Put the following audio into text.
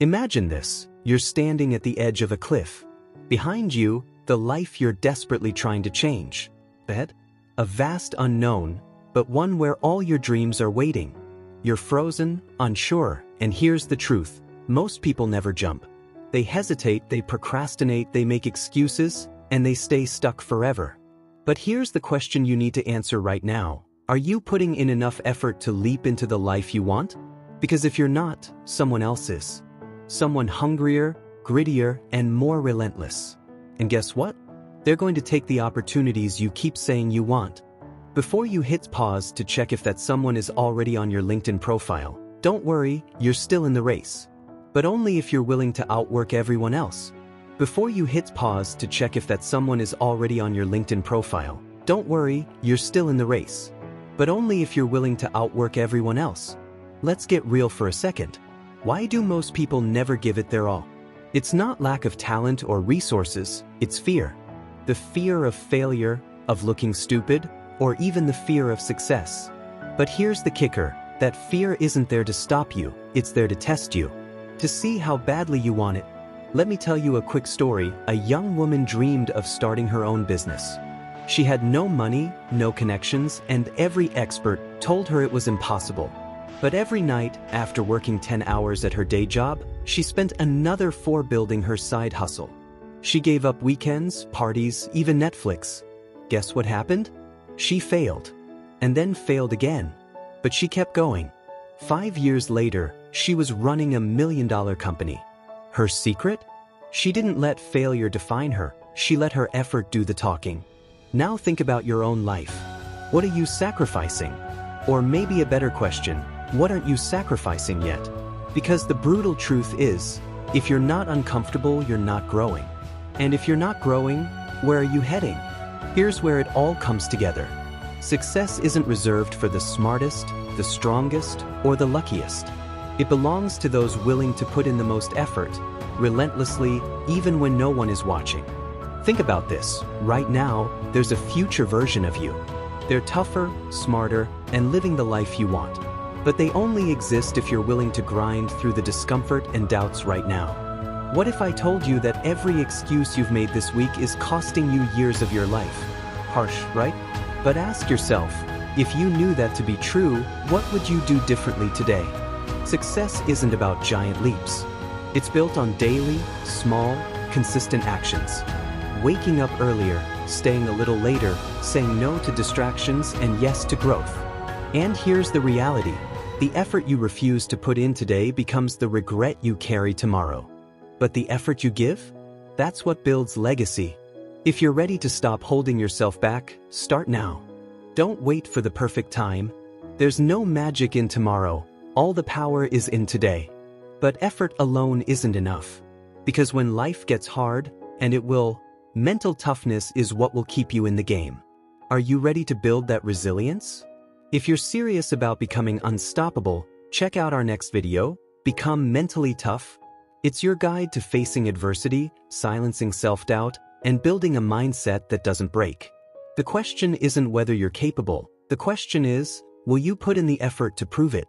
Imagine this. You're standing at the edge of a cliff. Behind you, the life you're desperately trying to change. Ahead, a vast unknown, but one where all your dreams are waiting. You're frozen, unsure, and here's the truth. Most people never jump. They hesitate, they procrastinate, they make excuses, and they stay stuck forever. But here's the question you need to answer right now. Are you putting in enough effort to leap into the life you want? Because if you're not, someone else is. Someone hungrier, grittier, and more relentless. And guess what? They're going to take the opportunities you keep saying you want. Before you hit pause to check if that someone is already on your LinkedIn profile, don't worry, you're still in the race. But only if you're willing to outwork everyone else. Before you hit pause to check if that someone is already on your LinkedIn profile, don't worry, you're still in the race. But only if you're willing to outwork everyone else. Let's get real for a second. Why do most people never give it their all? It's not lack of talent or resources, it's fear. The fear of failure, of looking stupid, or even the fear of success. But here's the kicker, that fear isn't there to stop you, it's there to test you. To see how badly you want it. Let me tell you a quick story. A young woman dreamed of starting her own business. She had no money, no connections, and every expert told her it was impossible. But every night, after working 10 hours at her day job, she spent another 4 building her side hustle. She gave up weekends, parties, even Netflix. Guess what happened? She failed. And then failed again. But she kept going. 5 years later, she was running $1 million company. Her secret? She didn't let failure define her, she let her effort do the talking. Now think about your own life. What are you sacrificing? Or maybe a better question, what aren't you sacrificing yet? Because the brutal truth is, if you're not uncomfortable, you're not growing. And if you're not growing, where are you heading? Here's where it all comes together. Success isn't reserved for the smartest, the strongest, or the luckiest. It belongs to those willing to put in the most effort, relentlessly, even when no one is watching. Think about this. Right now, there's a future version of you. They're tougher, smarter, and living the life you want. But they only exist if you're willing to grind through the discomfort and doubts right now. What if I told you that every excuse you've made this week is costing you years of your life? Harsh, right? But ask yourself, if you knew that to be true, what would you do differently today? Success isn't about giant leaps. It's built on daily, small, consistent actions. Waking up earlier, staying a little later, saying no to distractions and yes to growth. And here's the reality. The effort you refuse to put in today becomes the regret you carry tomorrow. But the effort you give? That's what builds legacy. If you're ready to stop holding yourself back, start now. Don't wait for the perfect time. There's no magic in tomorrow. All the power is in today. But effort alone isn't enough. Because when life gets hard, and it will, mental toughness is what will keep you in the game. Are you ready to build that resilience? If you're serious about becoming unstoppable, check out our next video, Become Mentally Tough. It's your guide to facing adversity, silencing self-doubt, and building a mindset that doesn't break. The question isn't whether you're capable. The question is, will you put in the effort to prove it?